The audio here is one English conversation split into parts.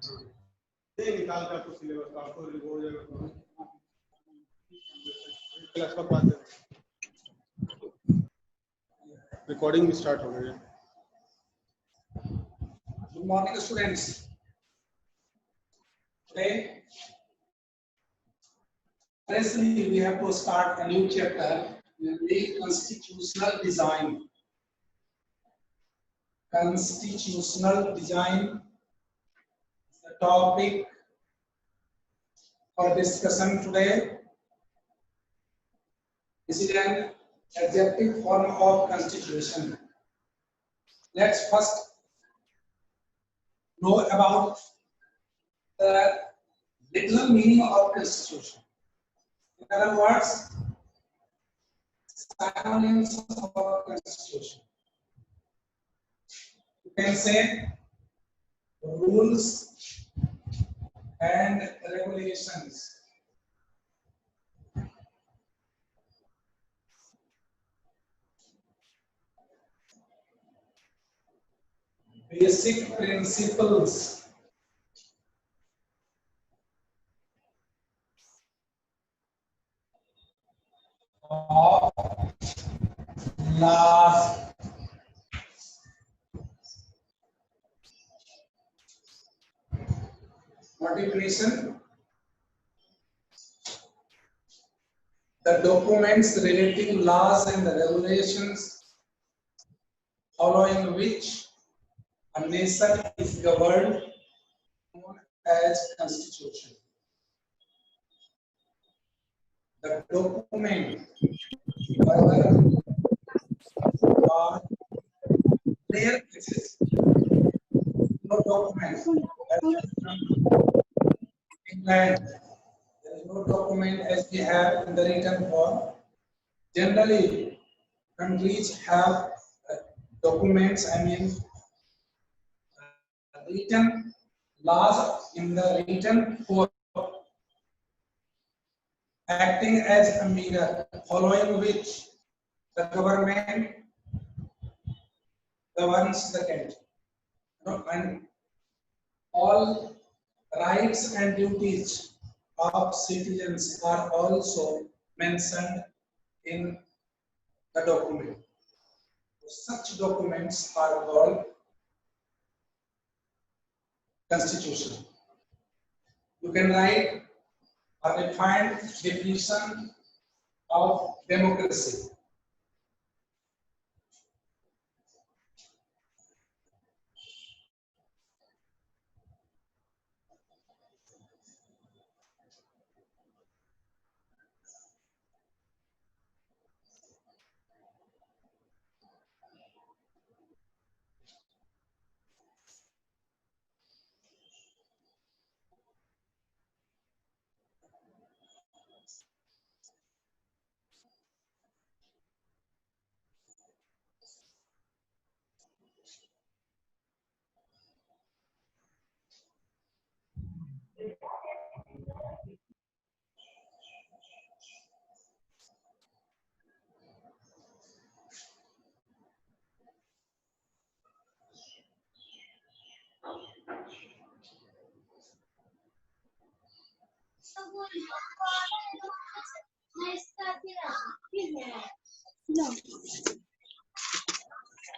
ये निकाल कर आपको सिलेबस का आपको हो जाएगा क्लास का बात है। रिकॉर्डिंग स्टार्ट हो गई है। Good morning, students. Today, firstly, we have to start a new chapter, namely constitutional design. Constitutional design is the topic for discussion today. This is an adjective form of constitution. Let's first know about the literal meaning of constitution. In other words, synonyms of constitution. You can say rules and regulations. Basic principles. Of laws. Motivation. The documents relating laws and regulations following which a nation is governed, known as constitution. The document or rare cases, no document. England, there is no document as we have in the written form. Generally, countries have documents, written laws in the written form, acting as a mirror, following which the government governs the country. And all rights and duties of citizens are also mentioned in the document. Such documents are called constitution. You can write a refined definition of democracy.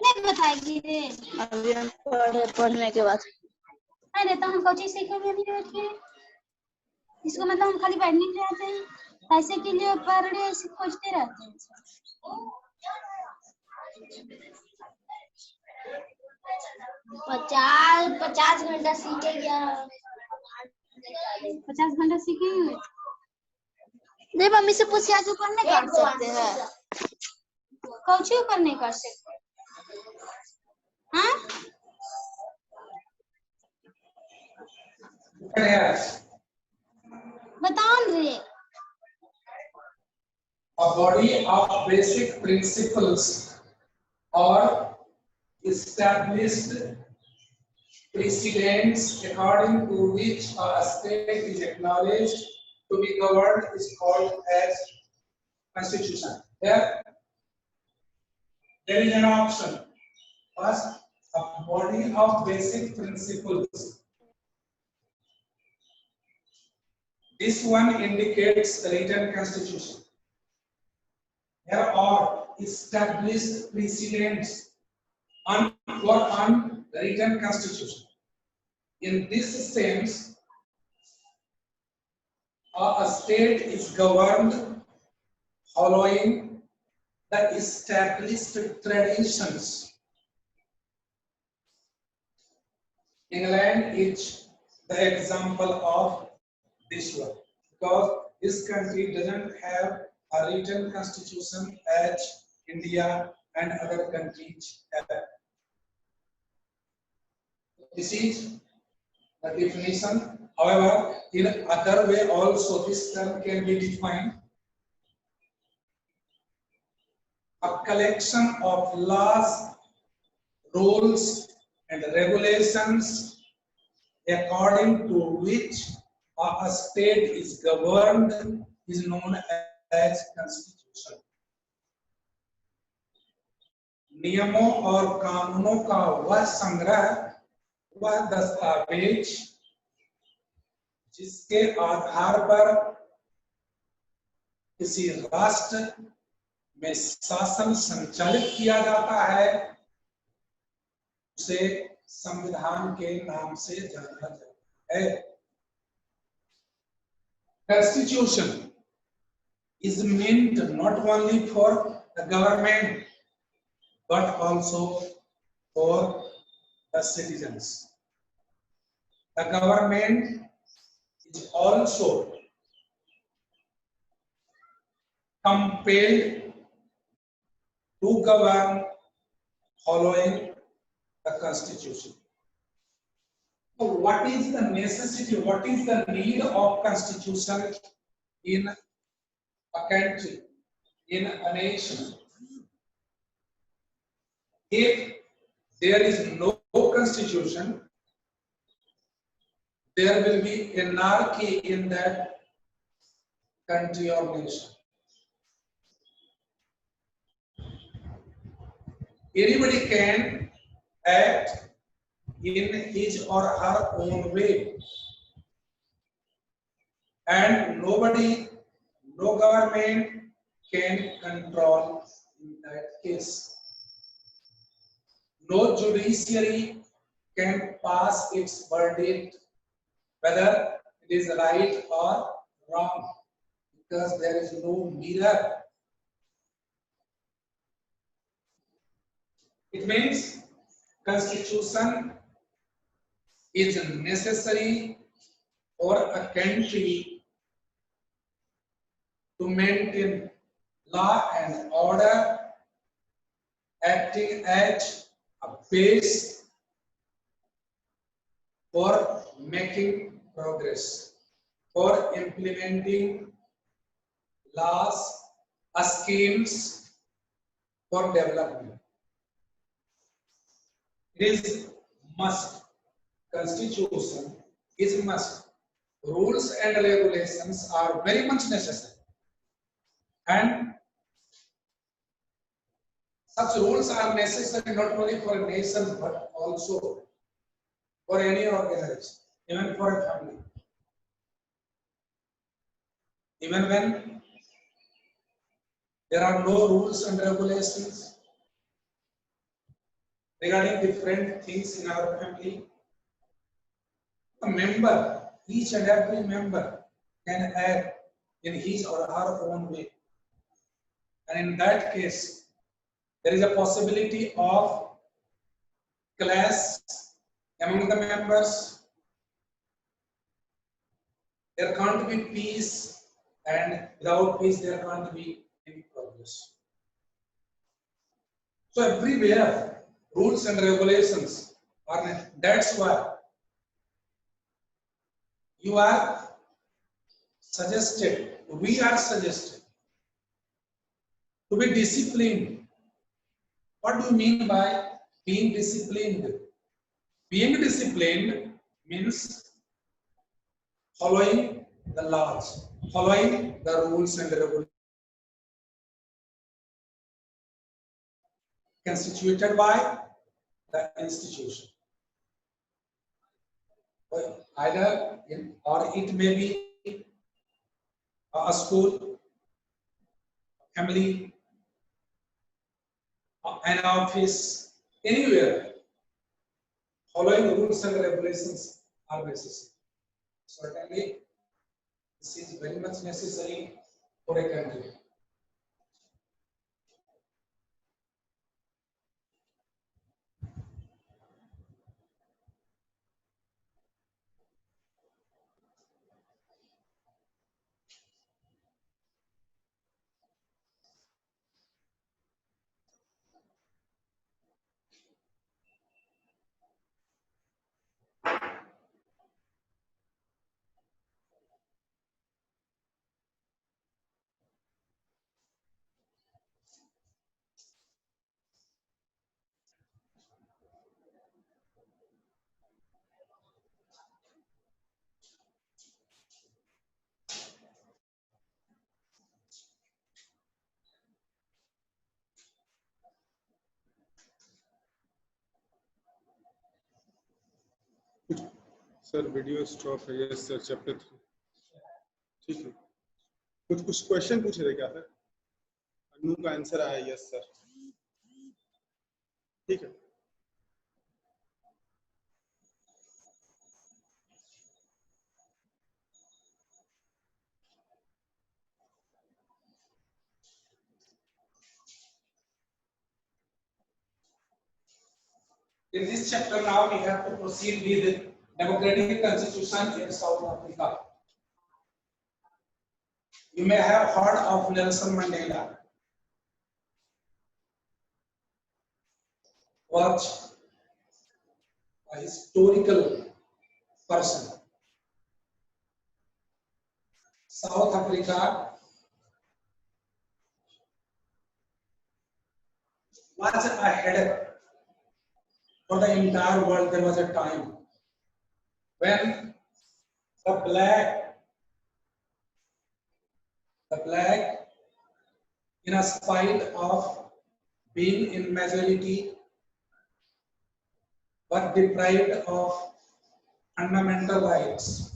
नहीं बताएगी रे अभी हम पढ़ने के बाद अरे तो हम कोचिंग सीखेंगे नहीं रखे इसको मतलब हम खाली बैठने के लिए आते हैं पैसे के लिए पर डे ऐसे खोजते रहते हैं 50 घंटा सीखेगा 50 घंटा सीखेंगे नहीं मम्मी से पूछिए आज ऊपर नहीं कर सकते हैं कोचिंग ऊपर नहीं कर सकते हाँ बताओ रे A body of basic principles or established precedents according to which a state is acknowledged to be governed is called as constitution. There is an option. First, a body of basic principles This one indicates written constitution. There are established precedents for unwritten constitution. In this sense, a state is governed following the established traditions. England is the example of this one, because this country doesn't have a written constitution as India and other countries have. This is the definition. However, in other way also this term can be defined. A collection of laws, rules, and regulations according to which a state is governed is known as constitution. नियमों और कानूनों का वह संग्रह, वह दस्तावेज जिसके आधार पर किसी राष्ट्र में शासन संचालित किया जाता है, उसे संविधान के नाम से जाना जाता है। Constitution is meant not only for the government but also for the citizens. The government is also compelled to govern following the constitution. So what is the necessity, what is the need of constitution in a country, in a nation? If there is no constitution, there will be anarchy in that country or nation. Anybody can act in his or her own way, and nobody, no government can control in that case. No judiciary can pass its verdict whether it is right or wrong, because there is no mirror. It means constitution is necessary for a country to maintain law and order, acting as a base for making progress, for implementing laws, schemes for development. It is must. Constitution is must. Rules and regulations are very much necessary, and such rules are necessary not only for a nation but also for any organization, even for a family. Even when there are no rules and regulations regarding different things in our family, a member, each and every member can act in his or her own way. And in that case, there is a possibility of clash among the members. There can't be peace, and without peace there can't be any progress. So everywhere rules and regulations are necessary. That's why you are suggested, we are suggested to be disciplined. What do you mean by being disciplined? Being disciplined means following the laws, following the rules and regulations constituted by the institution. Either or it may be a school, family, an office, anywhere, following the rules and regulations are necessary. Certainly, this is very much necessary for a country. Sir video stop है। Yes sir, chapter 3 ठीक है। कुछ question पूछे थे क्या sir? अनु का answer आया yes sir, ठीक है। In this chapter, now we have to proceed with democratic constitution in South Africa. You may have heard of Nelson Mandela. Was a historical person. South Africa was a headache for the entire world. There was a time when the black, in spite of being in majority, were deprived of fundamental rights.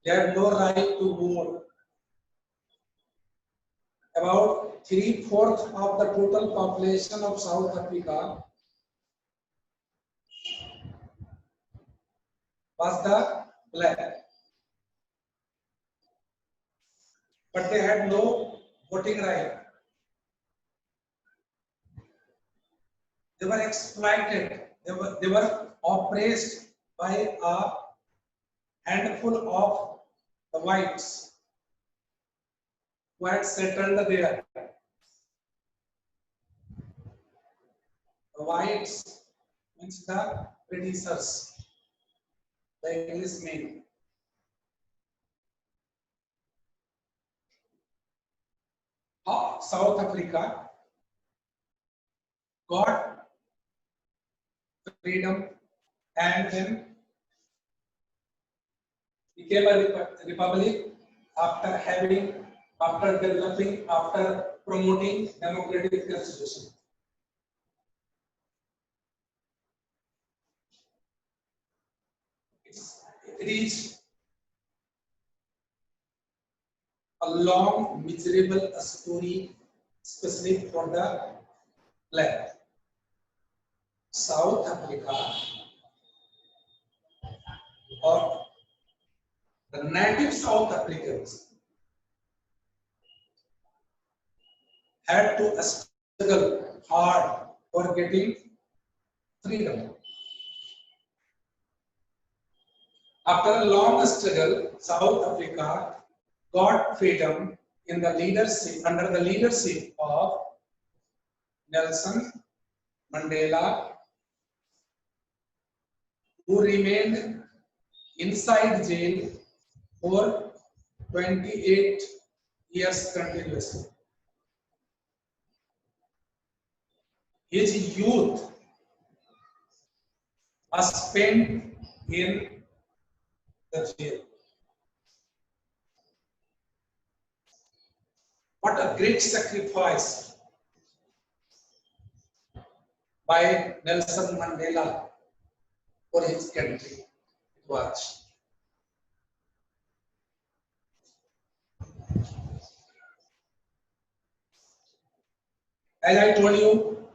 They had no right to vote. About 3/4 of the total population of South Africa was the black, but they had no voting right. They were exploited. They were oppressed by a handful of the whites who had settled there. The whites means the Britishers, the Englishmen. How South Africa got freedom and then became a republic after developing, after promoting democratic constitution. It is a long, miserable story, especially for the black. South Africa, or the native South Africans, had to struggle hard for getting freedom. After a long struggle, South Africa got freedom in the leadership, under the leadership of Nelson Mandela, who remained inside jail for 28 years continuously. His youth was spent in the jail. What a great sacrifice by Nelson Mandela for his country it was. As I told you,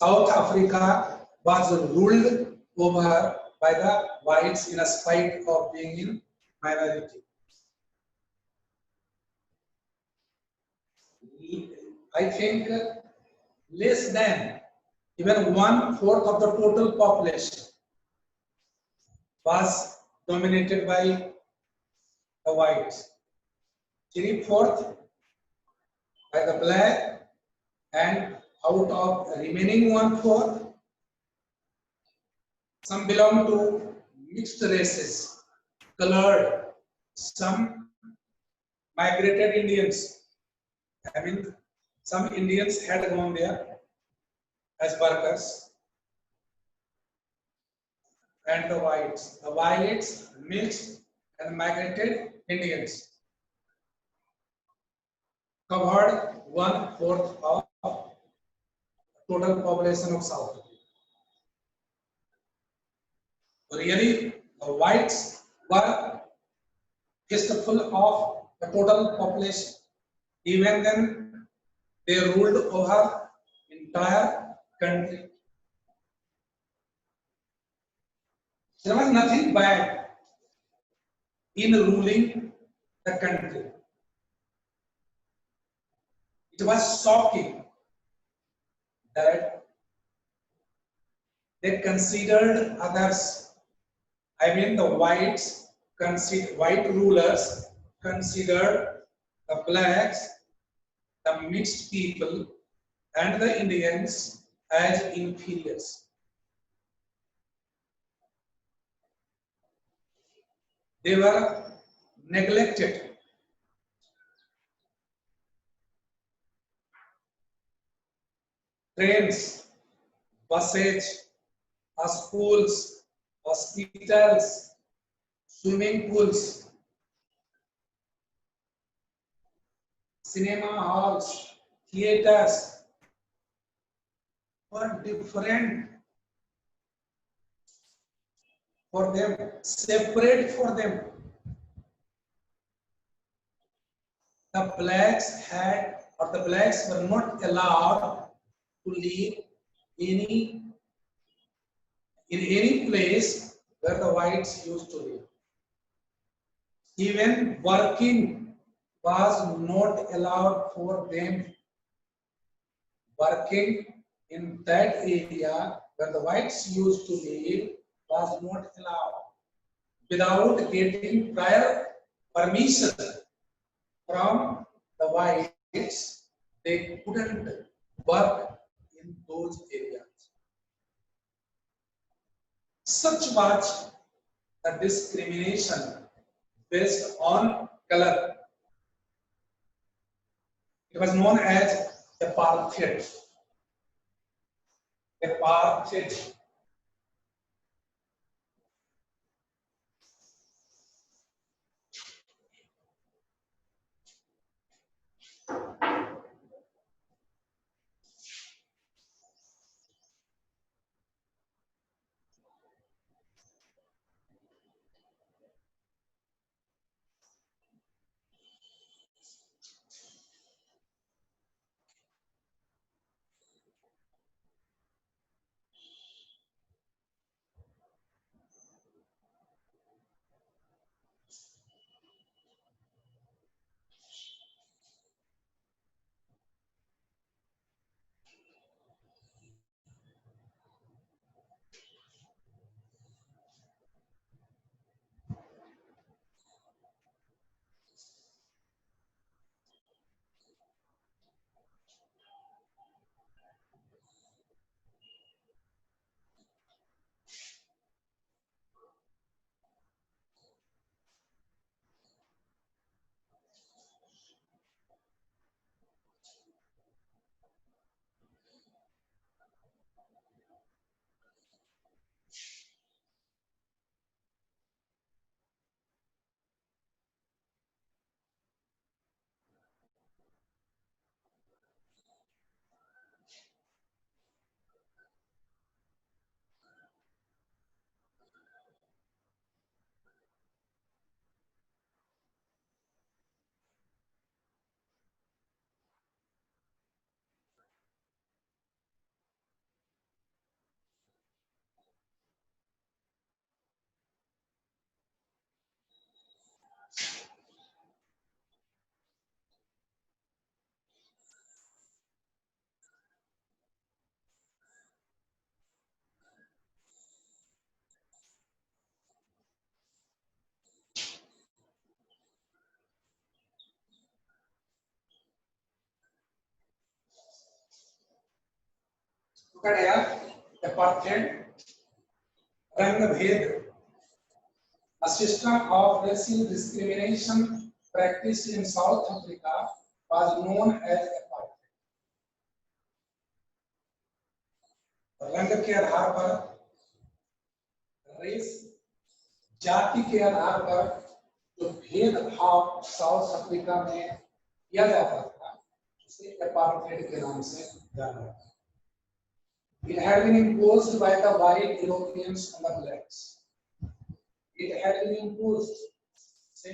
South Africa was ruled over by the whites in spite of being in minority. I think less than even 1/4 of the total population was dominated by the whites, 3/4 by the black, and out of the remaining 1/4, some belong to mixed races, colored, some migrated Indians. I mean, some Indians had gone there as workers, and the whites mixed and migrated Indians covered 1/4 of total population of South Africa. Really, the whites were fistful of the total population. Even then, they ruled over entire country. There was nothing bad in ruling the country. It was shocking that they considered others. I mean, the white rulers considered the blacks, the mixed people, and the Indians as inferiors. They were neglected. Trains, buses, schools, hospitals, swimming pools, cinema halls, theaters were different for them, separate for them. The blacks were not allowed to live in any place where the whites used to live. Even working was not allowed for them. Working in that area where the whites used to live was not allowed. Without getting prior permission from the whites, they couldn't work in those areas. Such was the discrimination based on color. It was known as apartheid. Apartheid. Look at here, apartheid, rang bhed, a system of racial discrimination practiced in South Africa was known as apartheid. रंग के आधार पर, race, जाति के आधार पर जो भेदभाव south Africa में किया जाता था उसे एपार्थाइड के नाम से जाना जाता है. It had been imposed by the white Europeans on the blacks. It had been imposed से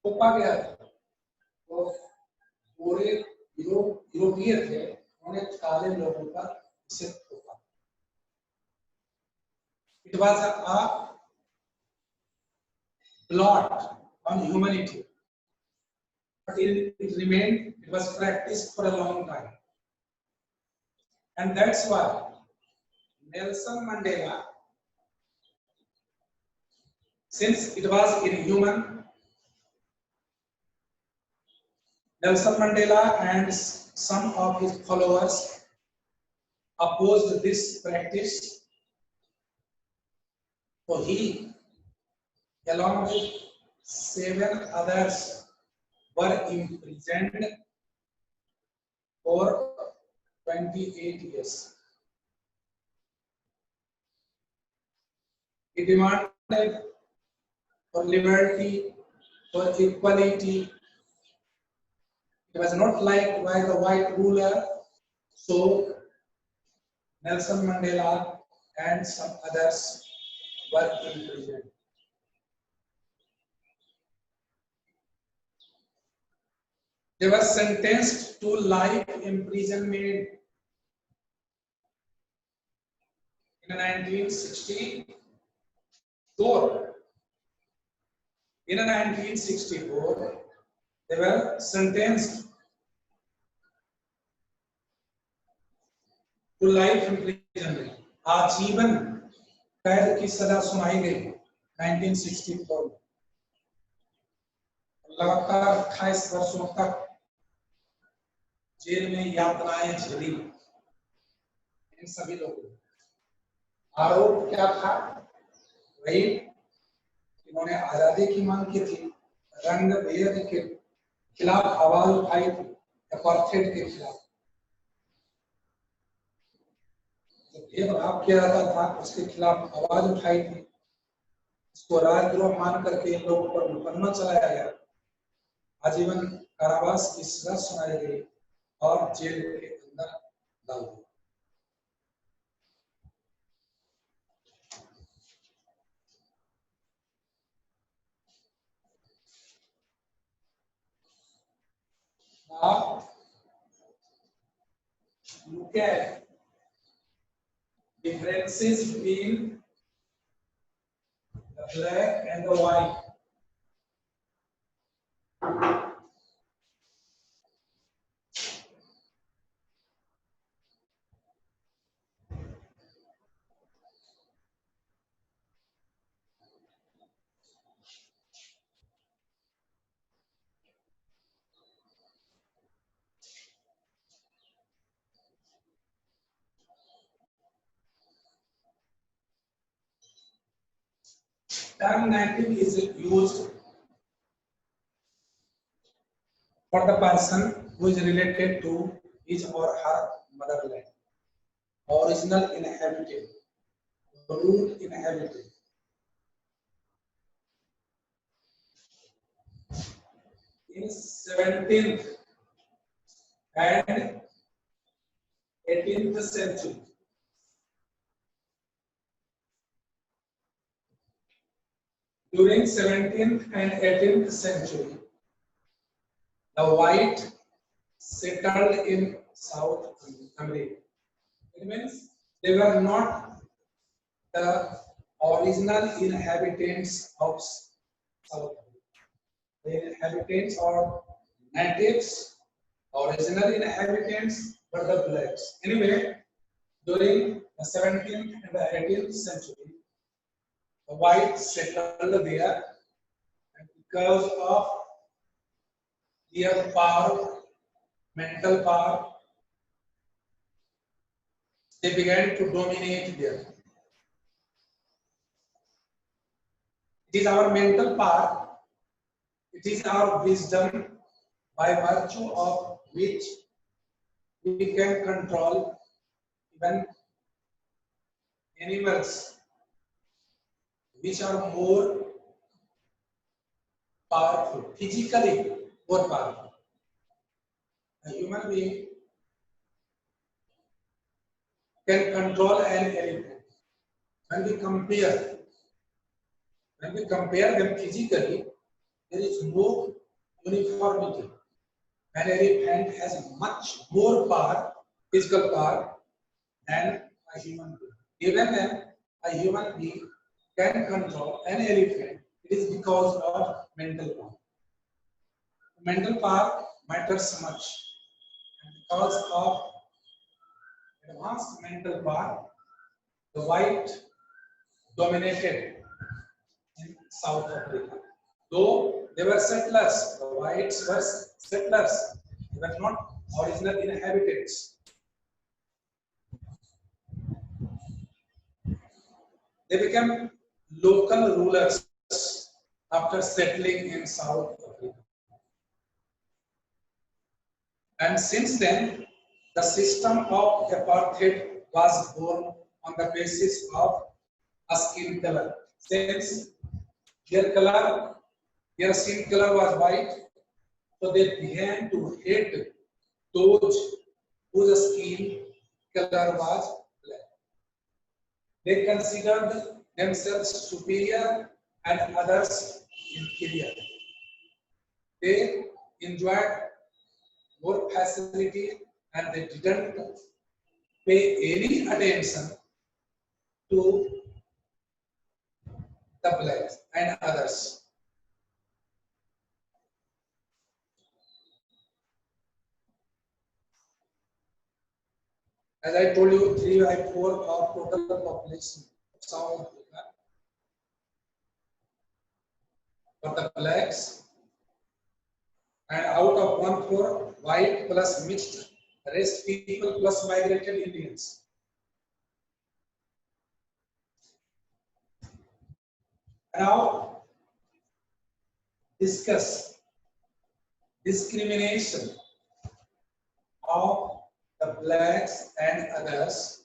थोपा गया था. तो पूरे यूरोपीय थे, उन्हें काले लोगों पर इसे थोपा. It was a blot on humanity, but it remained, it was practiced for a long time. And that's why Nelson Mandela, since it was inhuman, Nelson Mandela and some of his followers opposed this practice. So he, along with 7 others, were imprisoned for 28 years. He demanded for liberty, for equality. It was not liked by the white ruler, so Nelson Mandela and some others were imprisoned. They were sentenced to life imprisonment in 1964. In 1964, they were sentenced to life imprisonment. आजीवन कैद की सजा सुनाई गई 1964 में. लगातार 28 वर्षों तक जेल में यातनाएं झेली इन सभी लोगों ने. आरोप क्या था? वही, इन्होंने आजादी की मांग की थी, रंग भेद के खिलाफ आवाज उठाई थी, अपार्थाइड के खिलाफ जो भेदभाव किया जाता था उसके खिलाफ आवाज उठाई थी. इसको राजद्रोह मान करके इन लोगों पर मुकदमा चलाया गया, आजीवन कारावास की सजा सुनाई गई और जेल के अंदर डाल दिया. Now, look at differences between the black and the white. Term native is used for the person who is related to his or her motherland, original inhabitant, root inhabitant. In 17th and 18th century, during 17th and 18th century, the white settled in South America. It means they were not the original inhabitants of South America. The inhabitants or natives, original inhabitants were the blacks. Anyway, during the 17th and the 18th century, the whites settled there, and because of their power, mental power, they began to dominate there. It is our mental part, it is our wisdom by virtue of which we can control even animals which are more powerful, physically more powerful. A human being can control an elephant. When we compare them physically, there is no uniformity. An elephant has much more power, physical power, than a human being. Even when a human being can control an elephant, it is because of mental power. Mental power matters much. And because of advanced mental power, the white dominated in South Africa. Though they were settlers, the whites were settlers, they were not original inhabitants. They became local rulers after settling in South Africa. And since then, the system of apartheid was born on the basis of a skin color. Since their skin color was white, so they began to hate those whose skin color was black. They considered themselves superior and others inferior. They enjoyed more facility and they didn't pay any attention to the blacks and others. As I told you, 3 by 4 of total population of South Africa. But the blacks, and out of 1/4 white plus mixed race people plus migrated Indians. Now discuss discrimination of the blacks and others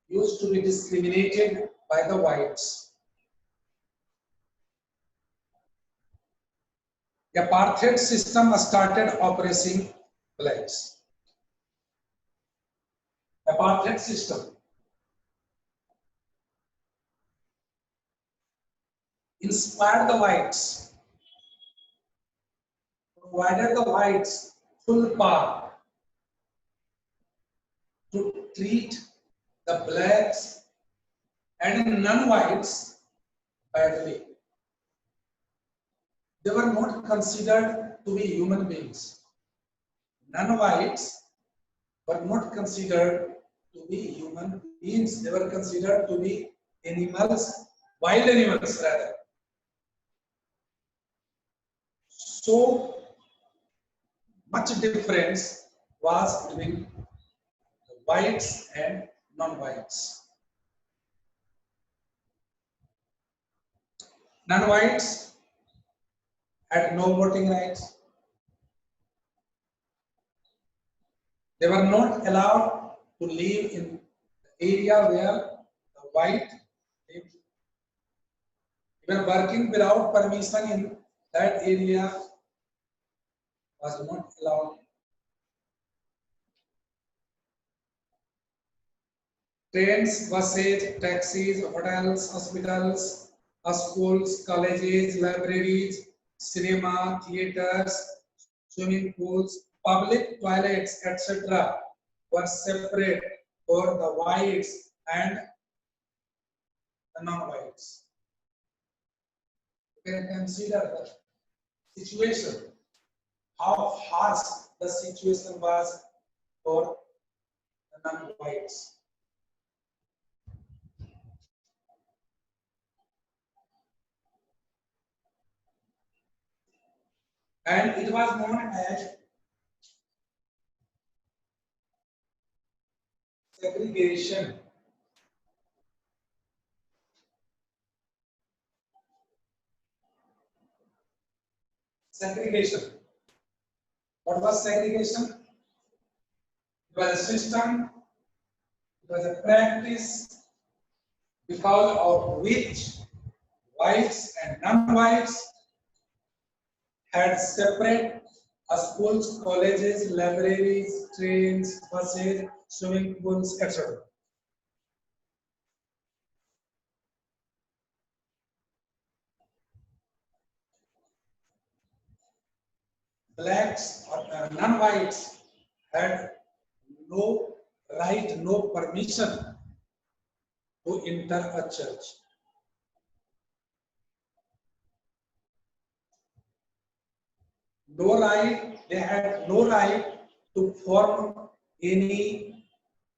used to be discriminated by the whites. The apartheid system started oppressing blacks. Apartheid system inspired the whites, provided the whites full power to treat the blacks and non-whites badly. They were not considered to be human beings. Non-whites were not considered to be human beings. They were considered to be animals, wild animals rather. So much difference was between the whites and non-whites. Non-whites had no voting rights. They were not allowed to live in the area where the white lived. Even working without permission in that area was not allowed. Trains, buses, taxis, hotels, hospitals, schools, colleges, libraries, cinema, theaters, swimming pools, public toilets, etc. were separate for the whites and the non-whites. You can consider the situation, how harsh the situation was for the non-whites. And it was known as segregation. Segregation. What was segregation? It was a system, it was a practice because of which whites and non-whites had separate schools, colleges, libraries, trains, buses, swimming pools, etc. Blacks or non-whites had no right, no permission to enter a church. No right, they had no right to form any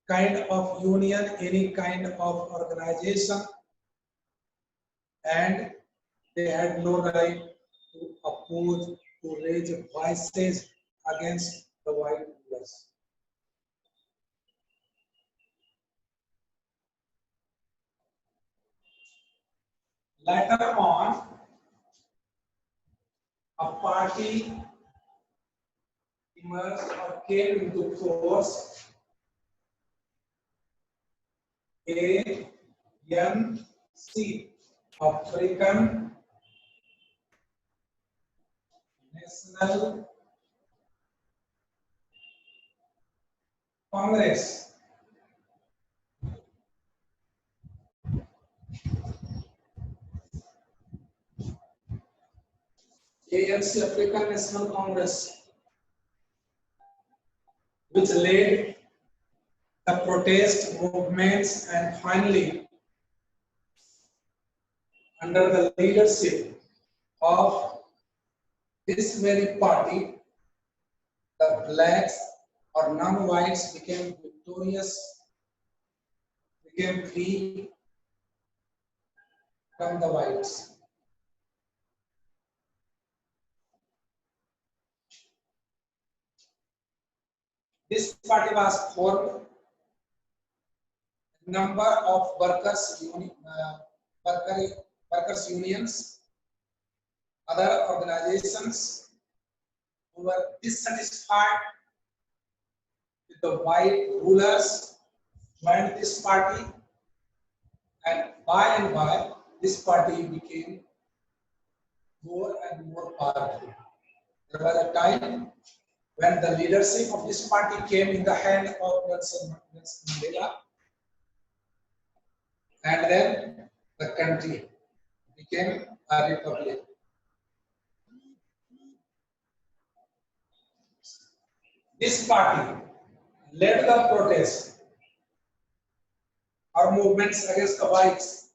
kind of union, any kind of organization, and they had no right to oppose, to raise voices against the white rulers. Later on, a party emerged or came into force, ANC, African National Congress. ANC, African National Congress, which led the protest movements, and finally, under the leadership of this very party, the blacks or non-whites became victorious, became free from the whites. This party was formed. Number of workers unions, other organizations who were dissatisfied with the white rulers joined this party, and by this party became more and more powerful. There was a time when the leadership of this party came in the hand of Nelson Mandela, and then the country became a republic. This party led the protests or movements against the whites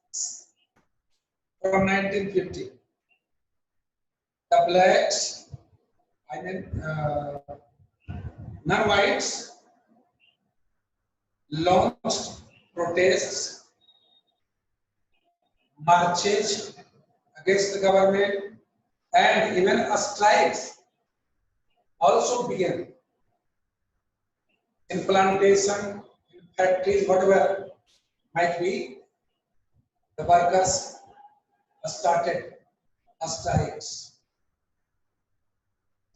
from 1950. The blacks, non-whites, launched protests, marches against the government, and even strikes also began in plantation, in factories, whatever might be. The workers started strikes,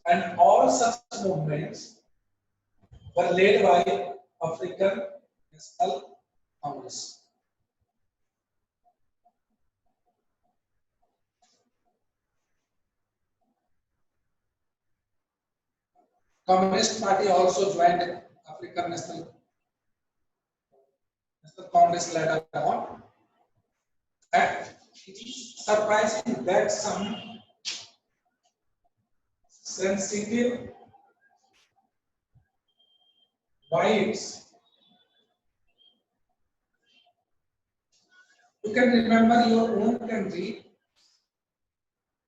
and all such movements were led by African National Congress. Communist Party also joined African National Congress later on. And it is surprising that some sensitive whites, you can remember your own country,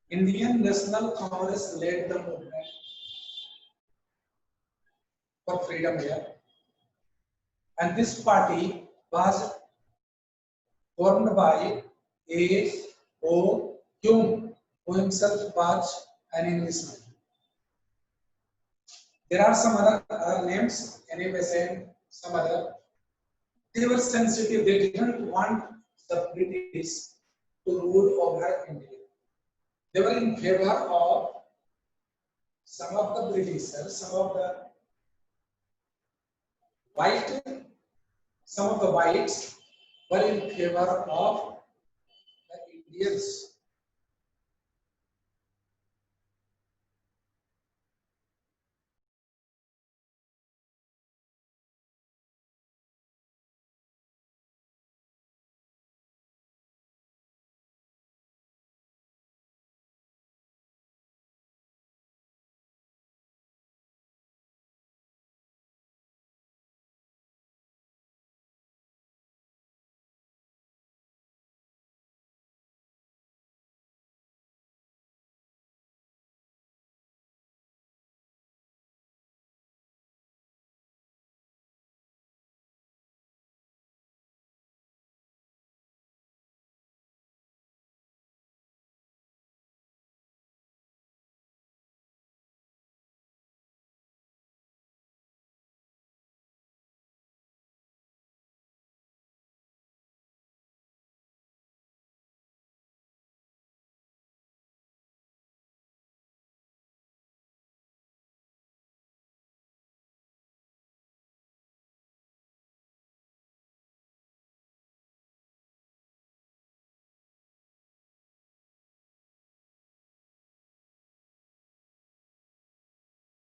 Indian National Congress led the movement for freedom here, and this party was formed by A.O. Hume, who himself was an Englishman. There are some other names, anyway, saying some other They were sensitive. They didn't want the British to rule over India. They were in favor of some of the Britishers, some of the whites were in favor of the Indians.